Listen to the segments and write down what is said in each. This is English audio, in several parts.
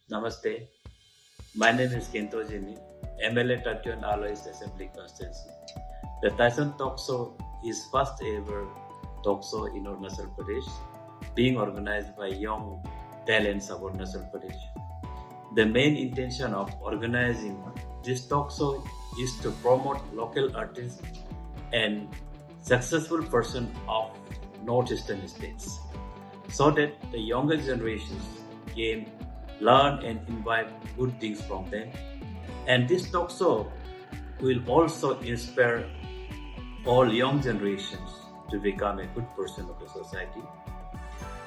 Namaste. My name is Kento Jimmy, MLA Tatian Alloys Assembly Constituency. The Tyson Talk Show is first ever talk show in Arunachal Pradesh, being organized by young talents of Arunachal Pradesh. The main intention of organizing this talk show is to promote local artists and successful person of northeastern states so that the younger generations can learn and imbibe good things from them. And this talk show will also inspire all young generations to become a good person of the society.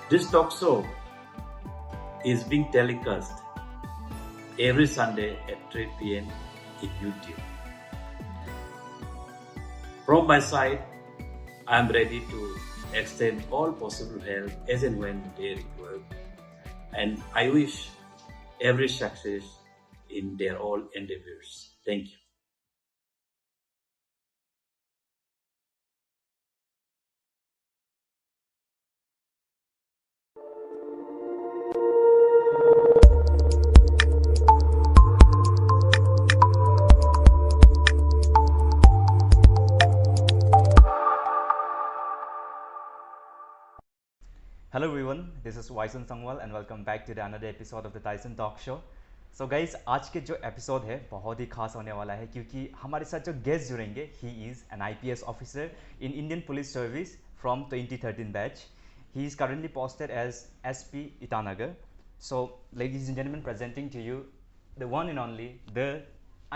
This talk show is being telecast every Sunday at 3 p.m. in YouTube. From my side, I am ready to extend all possible help as and when they require. And I wish every success in their all endeavors. Thank you. Hello everyone, this is Vaison Sangwal and welcome back to the another episode of the Tyson Talk Show. So guys, आज के जो episode है बहुत ही खास होने वाला है क्योंकि हमारे साथ जो गेस्ट जुड़ेंगे he is an IPS officer in Indian police service from 2013 batch. He is currently posted as SP Itanagar. So ladies and gentlemen, presenting to you the one and only the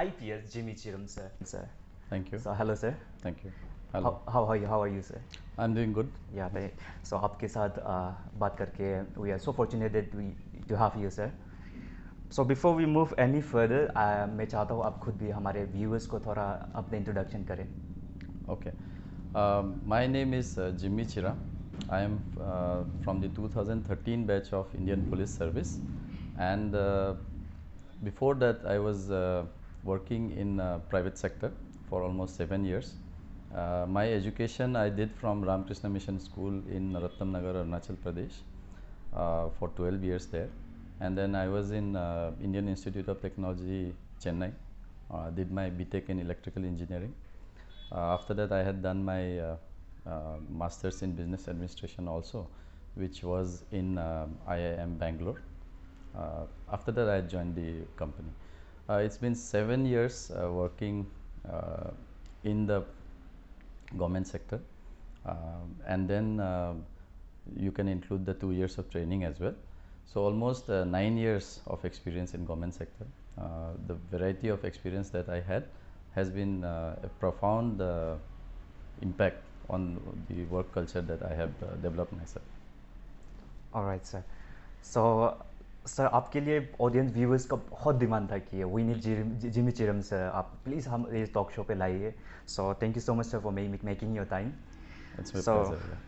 IPS Jimmy Chiram sir. Thank you. So hello sir. Thank you. Hello. How are you sir? I'm doing good. Yeah, so आपके साथ बात करके we are so fortunate that we to have you sir. So before we move any further, मैं चाहता हूँ आप खुद भी हमारे viewers को थोड़ा अपने introduction करें. Okay. My name is Jimmy Chira. I am from the 2013 batch of Indian Police Service, and before that I was working in private sector for almost 7 years. My education I did from Ramakrishna Mission School in Ratnamnagar, Arunachal Pradesh for 12 years there, and then I was in Indian Institute of Technology, Chennai. Did my BTech in Electrical Engineering. After that, I had done my Masters in Business Administration also, which was in IIM Bangalore. After that, I joined the company. It's been 7 years working in the government sector, and then you can include the 2 years of training as well. So almost 9 years of experience in government sector. The variety of experience that I had has been a profound impact on the work culture that I have developed myself. Alright sir. So sir आपके लिए audience viewers का बहुत demand था कि we need Jimmy Chiram sir, आप please हम इस talk show पे लाइए. सो thank you so much sir for making your time. It's my so pleasure.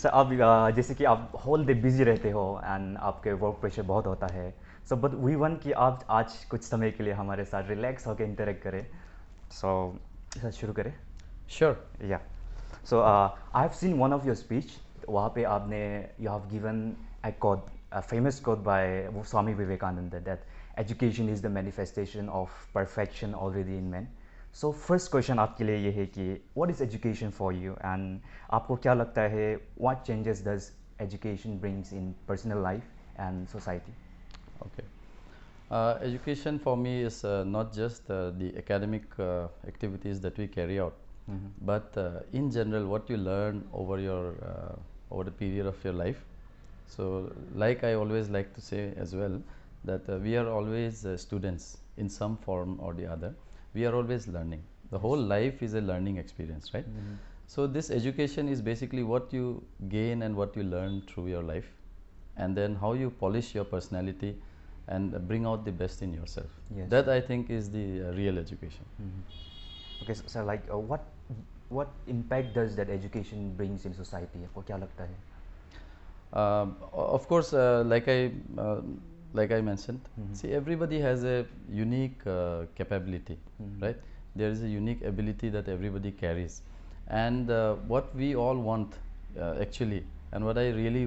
Sir आप जैसे कि आप होल डे बिजी रहते हो एंड आपके वर्क प्रेशर बहुत होता है. सो बट वी वन कि आप आज कुछ समय के लिए हमारे साथ रिलैक्स होकर इंटरेक्ट करें. सो सर शुरू करें. Sure. या so I have seen one of your speech. वहाँ पे आपने you have given a famous quote by Swami Vivekananda that education is the manifestation of perfection already in man. So first question आपके लिए ये है कि what is education for you and आपको क्या लगता है what changes does education brings in personal life and society? Okay. Education for me is not just the academic activities that we carry out, but in general what you learn over your over the period of your life. So like I always like to say as well that we are always students in some form or the other. We are always learning. The whole life is a learning experience, right? So this education is basically what you gain and what you learn through your life, and then how you polish your personality and bring out the best in yourself. Yes. That I think is the real education. Okay, so like what impact does that education brings in society? आपको क्या लगता है? Of course, like I mentioned, see, everybody has a unique capability, right? There is a unique ability that everybody carries, and what we all want actually, and what I really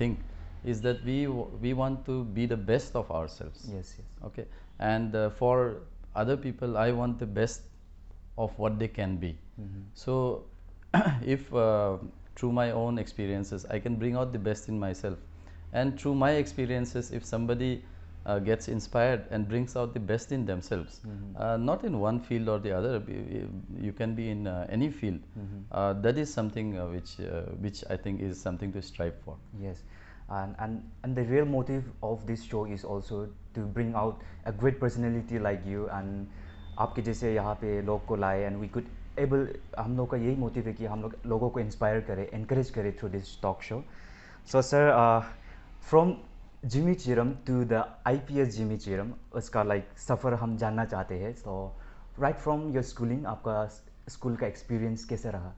think is that we want to be the best of ourselves. Yes, yes. Okay, and for other people I want the best of what they can be. So if through my own experiences I can bring out the best in myself, and through my experiences if somebody gets inspired and brings out the best in themselves, not in one field or the other, you can be in any field, that is something which I think is something to strive for. Yes, and the real motive of this show is also to bring out a great personality like you, and आपके जैसे यहाँ पे लोग को लाए, and we could able, हम लोग का यही मोटिव है कि हम लोग लोगों को इंस्पायर करें, encourage करें through this talk show. So sir, from Jimmy Chiram to the IPS Jimmy Chiram, उसका like सफ़र हम जानना चाहते हैं. So right from your schooling, आपका स्कूल का एक्सपीरियंस कैसे रहा?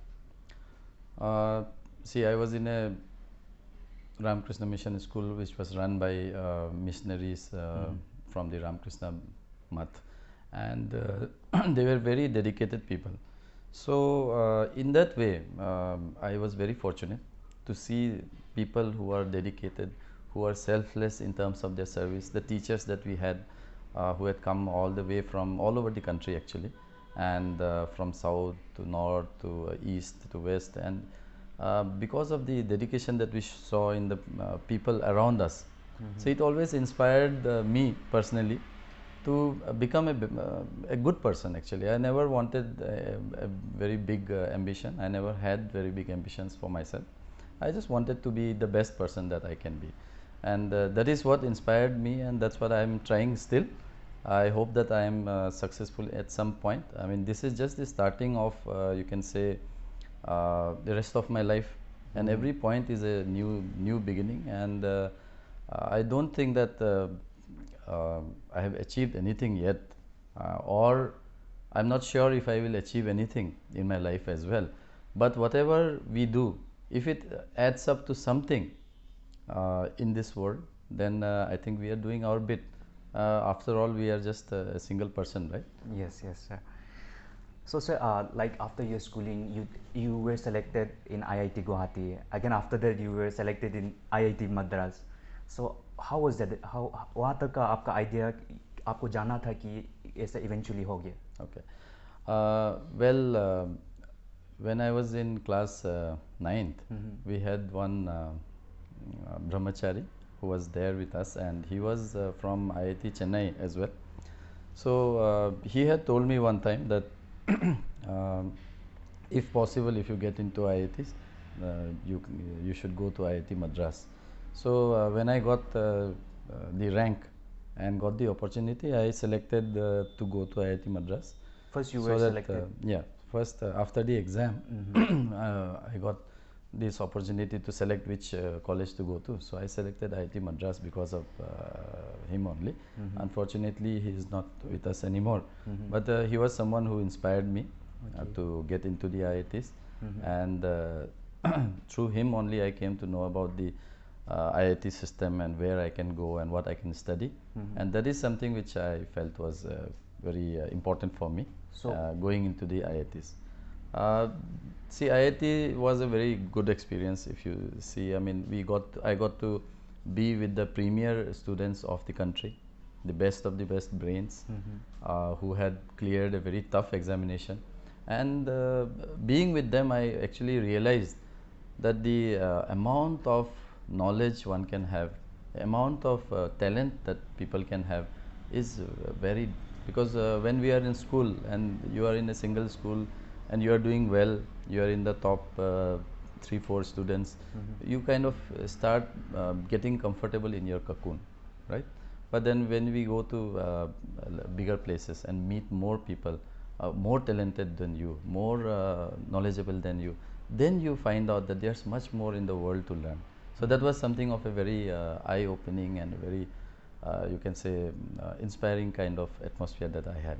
See, I was in a Ramakrishna Mission School which was run by missionaries from the Ramakrishna Math, and they were very dedicated people. So in that way I was very fortunate to see people who are dedicated, who are selfless in terms of their service. The teachers that we had who had come all the way from all over the country actually, and from south to north to east to west, and because of the dedication that we saw in the people around us, so it always inspired me personally to become a good person. Actually, I never wanted a very big ambition. I never had very big ambitions for myself. I just wanted to be the best person that I can be, and that is what inspired me, and that's what I am trying still. I hope that I am successful at some point. I mean, this is just the starting of you can say the rest of my life, and every point is a new beginning, and I don't think that I have achieved anything yet, or I'm not sure if I will achieve anything in my life as well. But whatever we do, if it adds up to something in this world, then I think we are doing our bit. After all, we are just a single person, right? Yes, yes, sir. So, sir, like after your schooling, you were selected in IIT Guwahati. Again, after that, you were selected in IIT Madras. So, how was that? How वहाँ तक का आपका idea, आपको जाना था कि ऐसा eventually हो गया? Okay. Well, when I was in class 9th, we had one brahmachari who was there with us, and he was from IIT Chennai as well. So he had told me one time that if possible, if you get into IITs, you should go to IIT Madras. So when I got the rank and got the opportunity, I selected to go to IIT Madras. First, you So were that, selected. yeah, first after the exam, I got this opportunity to select which college to go to. So I selected IIT Madras because of him only. Unfortunately, he is not with us anymore. But he was someone who inspired me to get into the IITs, and through him only I came to know about the IIT system and where I can go and what I can study. And that is something which I felt was very important for me, So- going into the IITs. See, IIT was a very good experience. If you see, I mean, I got to be with the premier students of the country, the best of the best brains, who had cleared a very tough examination. And being with them, I actually realized that the amount of knowledge one can have, amount of talent that people can have is very, because when we are in school and you are in a single school and you are doing well, you are in the top 3-4 students, you kind of start getting comfortable in your cocoon, right? But then when we go to bigger places and meet more people, more talented than you, more knowledgeable than you, then you find out that there's much more in the world to learn. So that was something of a very eye-opening and very, you can say, inspiring kind of atmosphere that I had.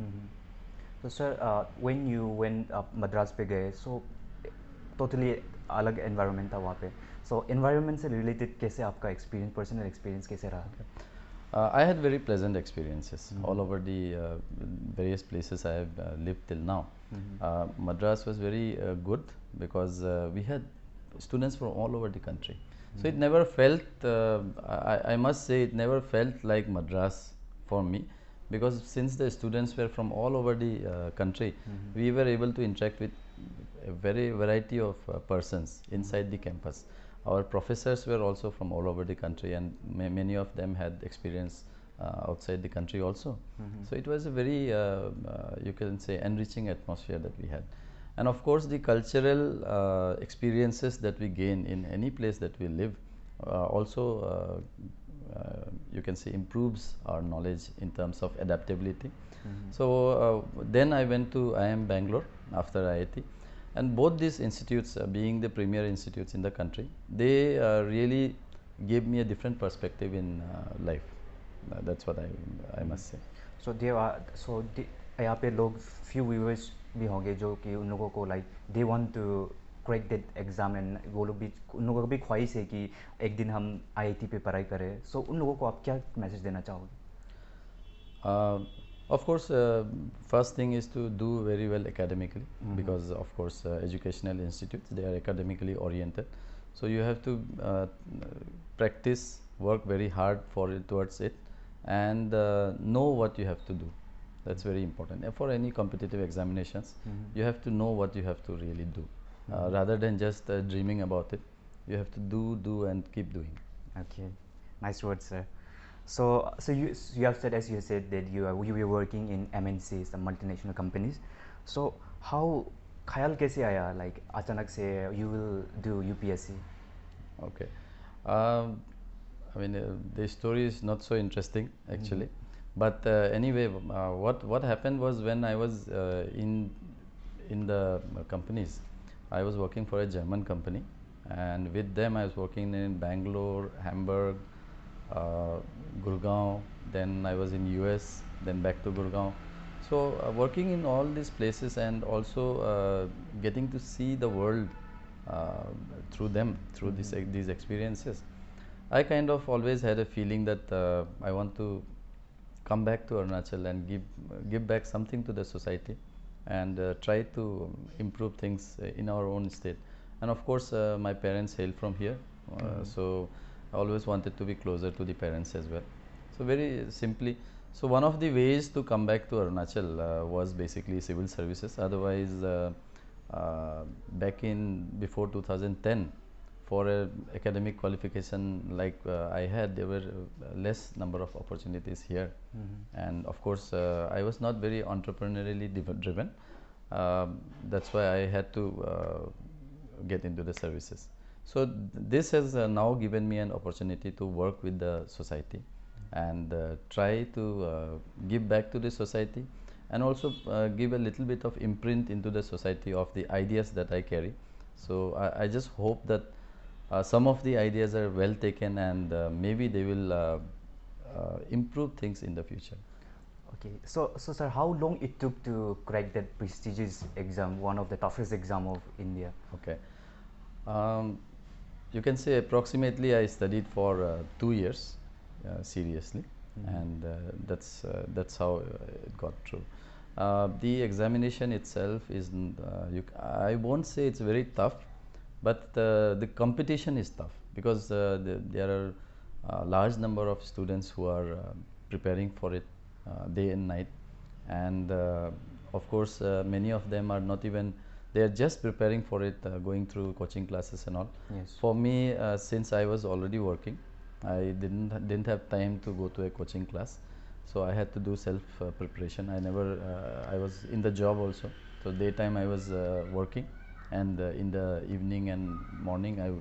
So, sir, when you went up Madras पे गए, so totally अलग environment था वहाँ पे. So environment से related कैसे आपका experience, personal experience कैसे रहा? I had very pleasant experiences all over the various places I have lived till now. Madras was very good because we had students from all over the country. So it never felt, I must say, it never felt like Madras for me, because since the students were from all over the country, we were able to interact with a very variety of persons inside the campus. Our professors were also from all over the country, and many of them had experience outside the country also. So it was a very, you can say, enriching atmosphere that we had. And of course, the cultural experiences that we gain in any place that we live also, you can say, improves our knowledge in terms of adaptability. So then I went to IIM Bangalore after IIT, and both these institutes, being the premier institutes in the country, they really gave me a different perspective in life. That's what I must say. सो दे सो यहाँ पे लोग few viewers भी होंगे जो कि उन लोगों को like they want to crack that exam and वो लोग भी उन लोगों की भी ख्वाहिश है कि एक दिन हम आईआईटी पे पढ़ाई करें. सो उन लोगों को आप क्या मैसेज देना चाहोगे? Of course, first thing is to do very well academically, because of course educational institutes, they are academically oriented. So you have to practice, work very hard for it, towards it, and know what you have to do. That's very important. And for any competitive examinations, you have to know what you have to really do, rather than just dreaming about it. You have to do, and keep doing. Okay, nice words, sir. So you have said, as you said, that you were working in MNCs, the multinational companies. So how ख्याल कैसे आया, like अचानक से you will do UPSC? Okay. I mean, the story is not so interesting actually, but anyway, what happened was, when I was in the companies, I was working for a German company, and with them I was working in Bangalore, Hamburg, Gurgaon. Then I was in US, then back to Gurgaon. So working in all these places, and also getting to see the world through them, through these experiences, I kind of always had a feeling that I want to come back to Arunachal and give back something to the society, and try to improve things in our own state. And of course, my parents hail from here, so I always wanted to be closer to the parents as well. So very simply, so one of the ways to come back to Arunachal was basically civil services. Otherwise, back in before 2010, for a academic qualification like I had, there were less number of opportunities here. And of course, I was not very entrepreneurially driven. That's why I had to get into the services. So this has now given me an opportunity to work with the society, and try to give back to the society, and also give a little bit of imprint into the society of the ideas that I carry. So I just hope that some of the ideas are well taken, and maybe they will improve things in the future. Okay, so sir, how long it took to crack that prestigious exam, one of the toughest exam of India? Okay. You can say approximately I studied for 2 years seriously, and that's how it got through. The examination itself is, I won't say it's very tough, but the competition is tough, because there are a large number of students who are preparing for it day and night, and of course many of them are not even, they are just preparing for it, going through coaching classes and all. Yes. For me, since I was already working, I didn't have time to go to a coaching class, so I had to do self preparation. I was in the job also, so daytime I was working, and in the evening and morning I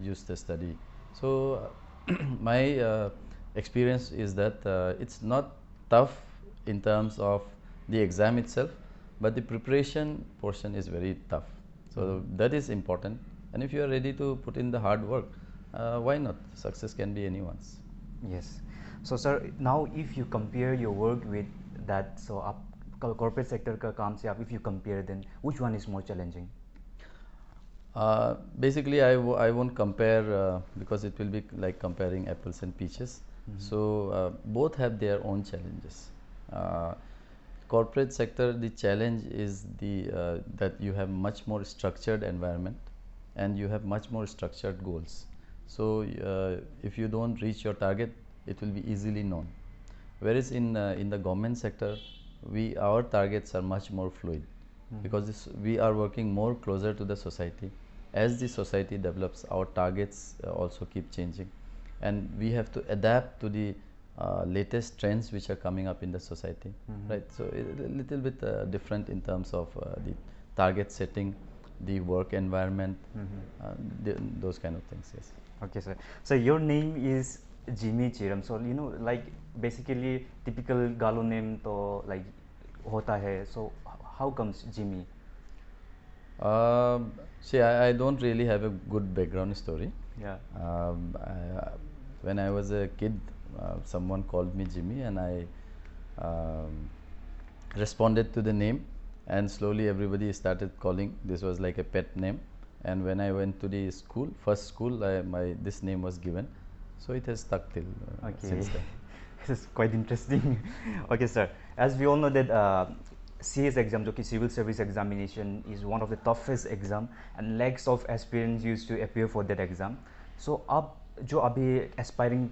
used to study. So my experience is that it's not tough in terms of the exam itself, but the preparation portion is very tough. So that is important, and if you are ready to put in the hard work, why not? Success can be anyone's. Yes. So sir, now if you compare your work with that, so आप corporate sector का काम से आप, if you compare, then which one is more challenging? Basically, I won't compare, because it will be like comparing apples and peaches. So both have their own challenges. Corporate sector, the challenge is that you have much more structured environment, and you have much more structured goals. So if you don't reach your target, it will be easily known. Whereas in the government sector, our targets are much more fluid, because we are working more closer to the society. As the society develops, our targets also keep changing, and we have to adapt to the latest trends which are coming up in the society, right? So a little bit different in terms of the target setting, the work environment, those kind of things. Yes. Okay, sir. So your name is Jimmy Chiram. So you know, like basically typical Galo name to like hota hai. So how comes Jimmy? See, I don't really have a good background story. Yeah. When I was a kid, someone called me Jimmy, and I um, responded to the name, and slowly everybody started calling. This was like a pet name, and when I went to the school, first school, this name was given, so it has stuck till Okay. since then. This is quite interesting. Okay, sir. As we all know that CS exam, जो कि civil service examination, is one of the toughest exam, and lakhs of aspirants used to appear for that exam. So आप जो अभी aspiring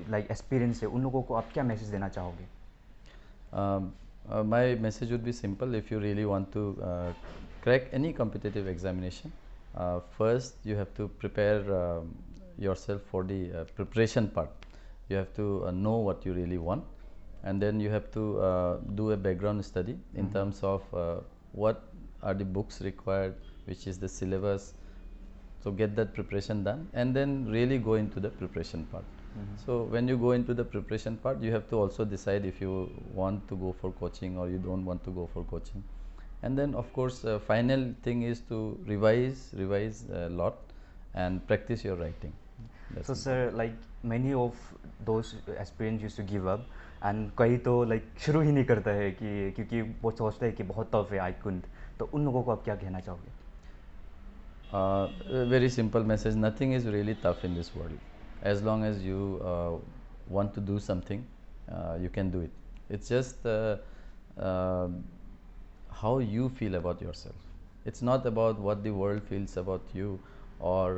like aspirants है, उन लोगों को आप क्या message देना चाहोगे? My message would be simple. If you really want to crack any competitive examination, first you have to prepare yourself for the preparation part. You have to know what you really want, and then you have to do a background study in terms of what are the books required, which is the syllabus. So get that preparation done, and then really go into the preparation part. So when you go into the preparation part, you have to also decide if you want to go for coaching or you don't want to go for coaching. And then of course final thing is to revise a lot and practice your writing. That's So it. sir, like many of those aspirants used to give up, and कई तो like शुरू ही नहीं करता है कि क्योंकि वो सोचता है कि बहुत टफ है, I couldn't. तो उन लोगों को आप क्या कहना चाहोगे? A very simple message: nothing is really tough in this world. As long as you want to do something, you can do it. It's just uh, how you feel about yourself. It's not about what the world feels about you, or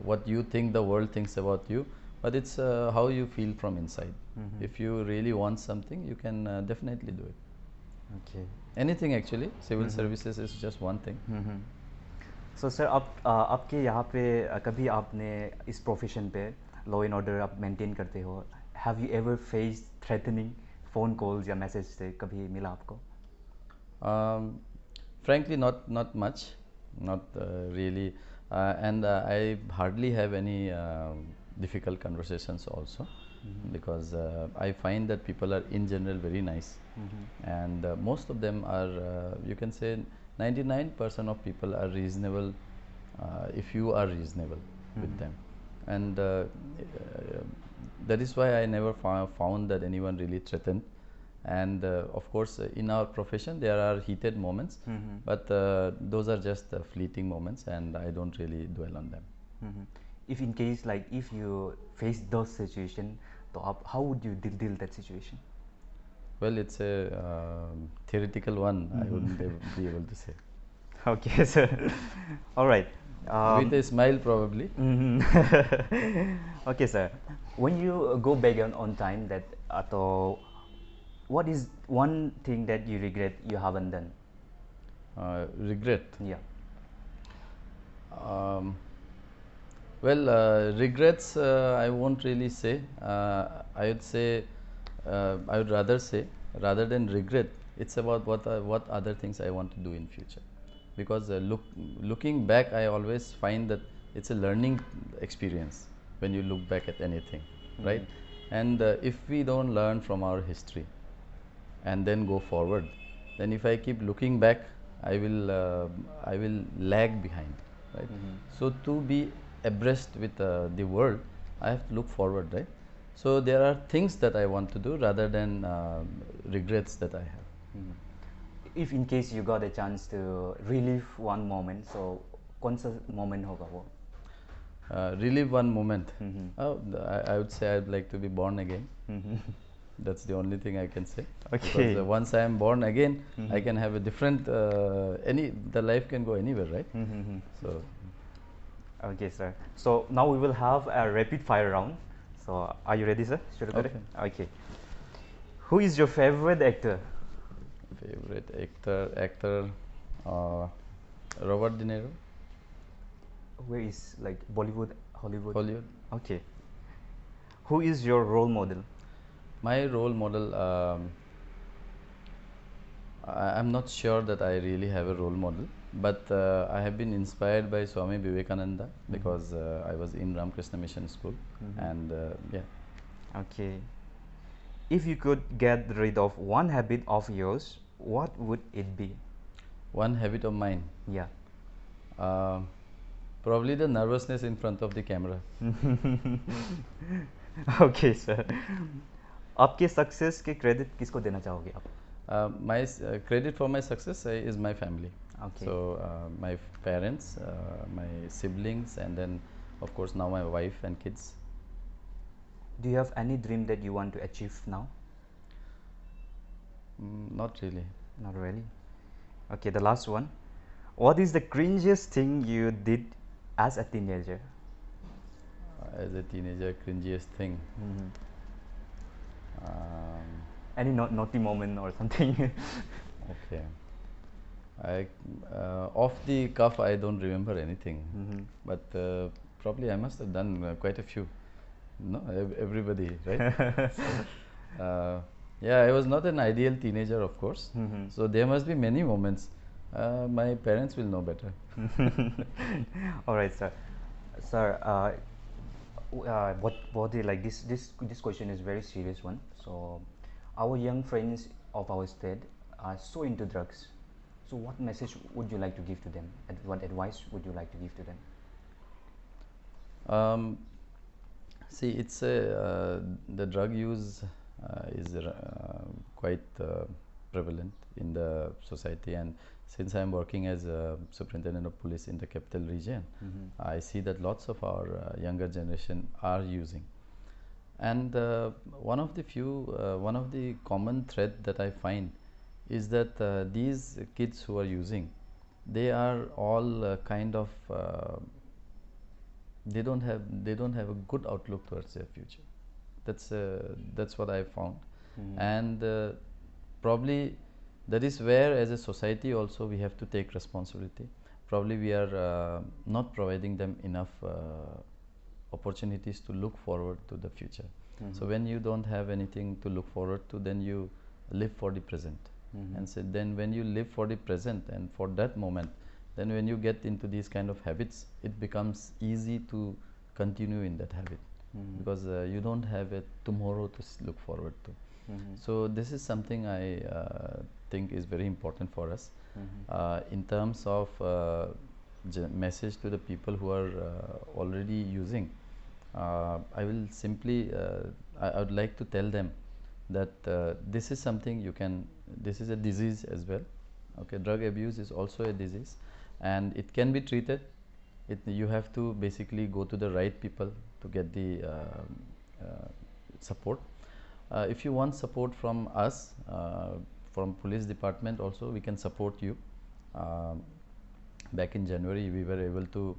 what you think the world thinks about you, but it's how you feel from inside. If you really want something, you can definitely do it. Okay. Anything actually. Civil services is just one thing. So sir आप आपके यहाँ पे कभी आपने इस profession पे law and order आप maintain करते हो, have you ever face threatening phone calls या मैसेज से कभी मिला आपको? Frankly, not much, not really, and I hardly have any difficult conversations also, because I find that people are in general very nice, and most of them are, you can say 99% of people are reasonable, if you are reasonable with them, and that is why I never found that anyone really threatened. And of course in our profession there are heated moments, but those are just fleeting moments, and I don't really dwell on them. If in case like if you face those situation, तो आप how would you deal that situation? Well, it's a theoretical one. I wouldn't be able to say. Okay, sir. All right. With a smile probably. Okay, sir. When you go back on time, that atau what is one thing that you regret you haven't done? Regret. Yeah. Well, regrets I won't really say. I would say, I would rather say, rather than regret, it's about what other things I want to do in future. Because looking back, I always find that it's a learning experience when you look back at anything, right? And if we don't learn from our history and then go forward, then if I keep looking back, I will lag behind, right? So to be abreast with the world, I have to look forward, right? So there are things that I want to do rather than regrets that I have. If in case you got a chance to relive one moment, so कौन सा moment होगा वो? Relive one moment. Oh, I would say I'd like to be born again. That's the only thing I can say. Okay. Because once I am born again, I can have a different the life can go anywhere, right? So Okay, sir. So now we will have a rapid fire round. So are you ready, sir? Should I Okay. Okay. Who is your favorite actor? Favorite actor, uh, Robert De Niro, Where is like Bollywood, Hollywood? Hollywood. Okay. Who is your role model? My role model, I'm not sure that I really have a role model, but I have been inspired by Swami Vivekananda because I was in Ramakrishna Mission School, and yeah, Okay. If you could get rid of one habit of yours, what would it be? one habit of mine, Yeah. probably the nervousness in front of the camera. Okay, sir. आपके success के credit किसको देना चाहोगे आप? My credit for my success is my family. Okay. So my parents, my siblings, and then of course now my wife and kids. Do you have any dream that you want to achieve now? Not really. Not really. Okay, the last one. What is the cringiest thing you did as a teenager? As a teenager, cringiest thing. Any naughty moment or something? Okay. I off the cuff, I don't remember anything, but probably I must have done quite a few. No, everybody, right? Yeah, I was not an ideal teenager, of course. So there must be many moments. My parents will know better. All right, sir. Sir, what do you like this question is very serious one. So, our young friends of our state are so into drugs. So, what message would you like to give to them? What advice would you like to give to them? See, it's the drug use is quite prevalent in the society, and since I'm working as a superintendent of police in the capital region, I see that lots of our younger generation are using. And one of the common thread that I find is that these kids who are using, they are all kind of they don't have a good outlook towards their future. That's what I found, and probably that is where, as a society, also we have to take responsibility. Probably we are not providing them enough opportunities to look forward to the future. So when you don't have anything to look forward to, then you live for the present. And so then when you live for the present and for that moment, then when you get into these kind of habits, it becomes easy to continue in that habit, because you don't have a tomorrow to look forward to. So this is something I think is very important for us. In terms of message to the people who are already using, I will simply I would like to tell them that this is something you can, this is a disease as well. Okay, drug abuse is also a disease, and it can be treated. You have to basically go to the right people to get the support. If you want support from us, from police department also, we can support you. Back in January, we were able to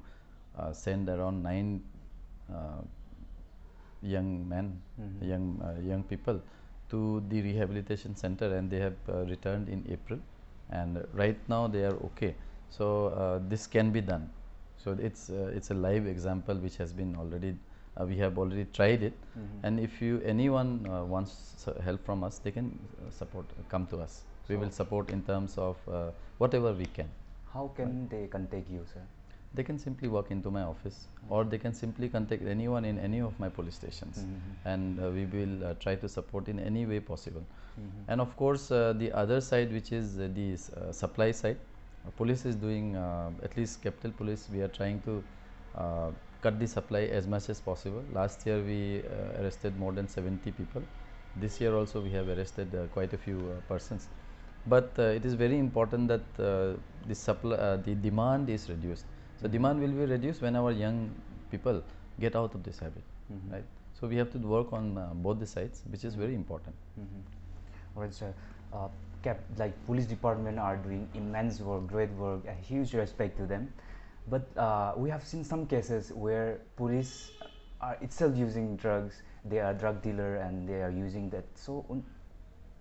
send around 9 young men, young people to the rehabilitation center, and they have returned in April, and right now they are okay. So this can be done. So it's a live example which has been already we have already tried it, and if anyone wants help from us, they can come to us. We will support in terms of whatever we can. How can they contact you, sir? They can simply walk into my office, or they can simply contact anyone in any of my police stations, and we will try to support in any way possible. And of course, the other side, which is the supply side, police is doing, at least Capital Police, we are trying to cut the supply as much as possible. Last year we arrested more than 70 people. This year also we have arrested quite a few persons. But it is very important that the demand is reduced. So demand will be reduced when our young people get out of this habit, right? So we have to work on both the sides, which is very important. Alright, sir. Like police department are doing immense work, great work, a huge respect to them. But we have seen some cases where police are itself using drugs. They are drug dealer and they are using that. So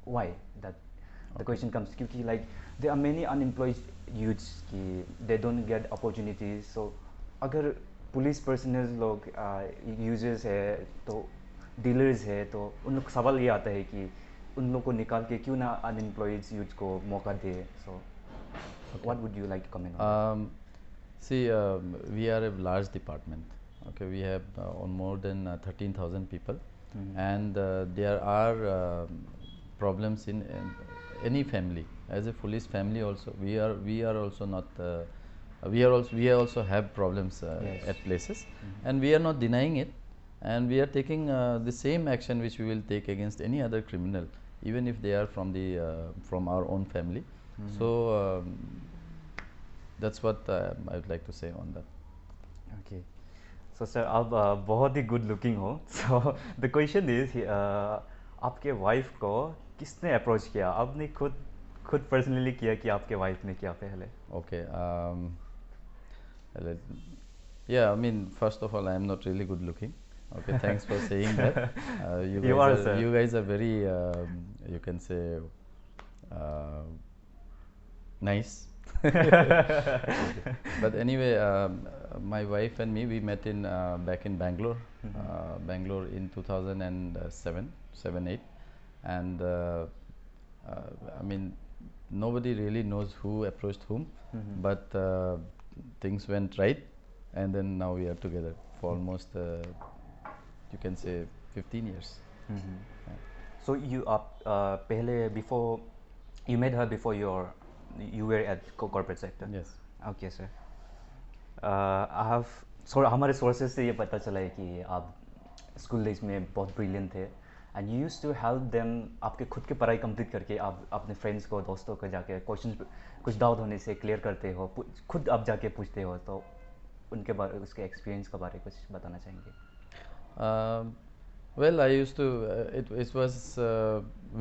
why that? The question comes क्योंकि like there are many unemployed youths कि they don't get opportunities. So अगर police personal लोग users है तो dealers है तो उन लोग सवाल ये आता है कि उन लोग को निकाल के क्यों ना अनएम्प्लॉयड यूथ को मौका दे. So what would you like to comment on that? See, we are a large department. Okay, we have on more than 13,000 people, and there are problems in any family. As a police family, also we are also not. We also have problems Yes. at places, and we are not denying it, and we are taking the same action which we will take against any other criminal, even if they are from our own family. So. That's what I would like to say on that. Okay. So sir, आप बहुत ही good looking हो. So the question is आपके wife को किसने approach किया? आपने खुद personally किया कि आपके वाइफ ने किया पहले? Okay. let- yeah, I mean, first of all, I am not really good looking. Okay, thanks for saying that. You are, sir. You guys are very, you can say, nice. But anyway, my wife and me, we met in back in Bangalore, Bangalore in 2007, 8, and I mean, nobody really knows who approached whom, but things went right, and then now we are together for almost, you can say, 15 years. So you पहले before you met her before you were at corporate sector? Yes. Okay sir. I have हमारे sources से ये पता चला है कि आप school days में बहुत ब्रिलियंट थे and you use to help them. आपके खुद की पढ़ाई कंप्लीट करके आप अपने फ्रेंड्स को दोस्तों को जाके क्वेश्चन कुछ डाउट होने से क्लियर करते हो, खुद आप जाके पूछते हो. तो उनके बारे उसके एक्सपीरियंस के बारे कुछ बताना चाहेंगे? Well, I used to. It was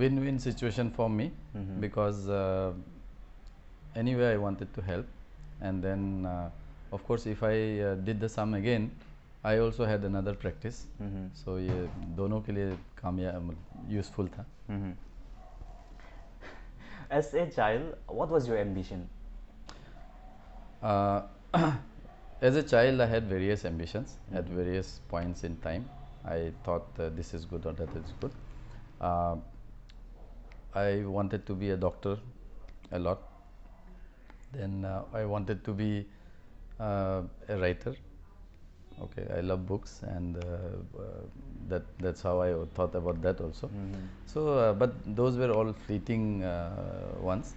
win-win situation for me because anyway I wanted to help, and then of course if I did the sum again, I also had another practice. So ये दोनों के लिए कामयाब useful था. As a child, what was your ambition? As a child, I had various ambitions at various points in time. I thought this is good or that is good. I wanted to be a doctor a lot. Then I wanted to be a writer. Okay, I love books, and that's how I thought about that also. So, but those were all fleeting ones.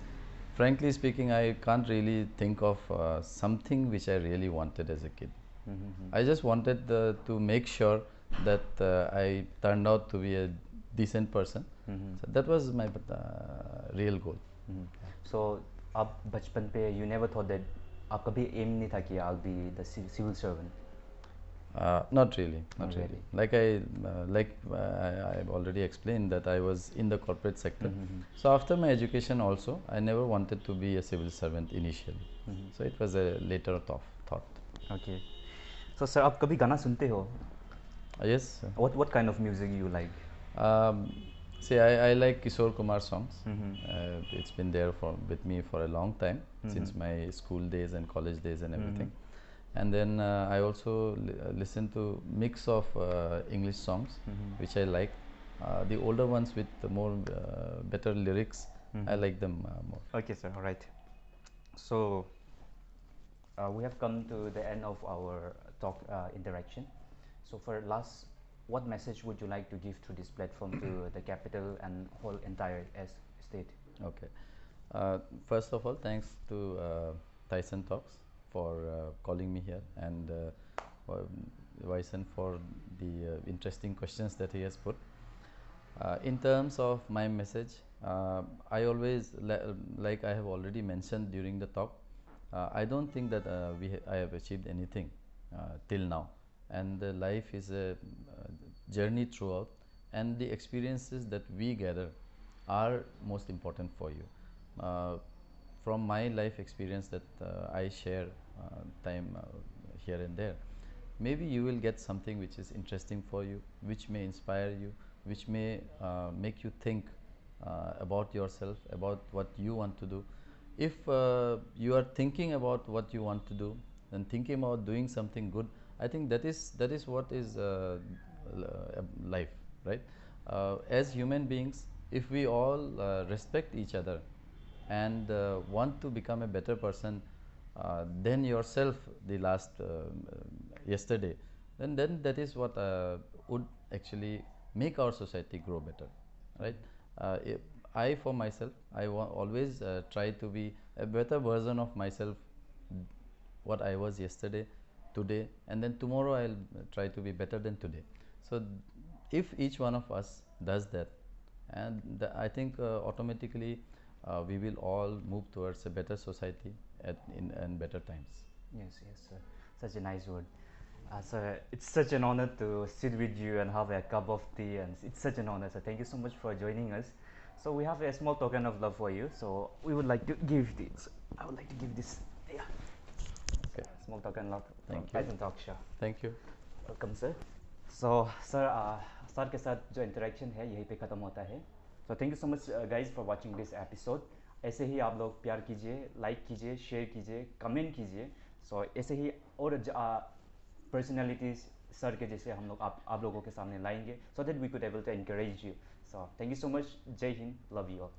Frankly speaking, I can't really think of something which I really wanted as a kid. I just wanted to make sure that I turned out to be a decent person. So that was my real goal. So आप बचपन पे you never thought that आप कभी aim नहीं था कि I'll be the civil servant? Not really, not really. Like I've already explained that I was in the corporate sector. So after my education also, I never wanted to be a civil servant initially. So it was a later thought. Okay. So sir, आप कभी गाना सुनते हो? Yes. What kind of music you like? See, I like Kishore Kumar songs. It's been there with me for a long time, since my school days and college days and everything. And then I also listen to mix of English songs, which I like. The older ones with the more better lyrics, I like them more. Okay sir, all right. So we have come to the end of our talk interaction. So for last, what message would you like to give through this platform to the capital and whole entire state? Okay. First of all, thanks to Tyson Talks for calling me here, and Vaisen for the interesting questions that he has put. In terms of my message, I always like I have already mentioned during the talk. I don't think that I have achieved anything till now, and life is a journey throughout, and the experiences that we gather are most important for you. From my life experience that I share time here and there. Maybe you will get something which is interesting for you, which may inspire you, which may make you think about yourself, about what you want to do. If you are thinking about what you want to do and thinking about doing something good, I think that is what is life, right? As human beings, if we all respect each other and want to become a better person than yourself the last yesterday, then that is what would actually make our society grow better, right? If I for myself, always try to be a better version of myself, what I was yesterday, today, and then tomorrow I'll try to be better than today. So if each one of us does that, and I think automatically we will all move towards a better society in better times. Yes, yes, sir. Such a nice word. Sir, it's such an honor to sit with you and have a cup of tea, and it's such an honor. So thank you so much for joining us. So we have a small token of love for you. So we would like to give this. I would like to give this. Yeah. So, Okay. small token love from Thank you. Tyson Talk Show. Thank you. Welcome sir. So sir sir के साथ जो interaction है यहीं पे ख़त्म होता है. सो thank you so much guys for watching this episode. ऐसे ही आप लोग प्यार कीजिए, लाइक कीजिए, शेयर कीजिए, कमेंट कीजिए. सो ऐसे ही और पर्सनैलिटीज़ सर के जैसे हम लोग आप लोगों के सामने लाएंगे, so that we could able to encourage you. So thank you so much. Jai Hind. Love you all.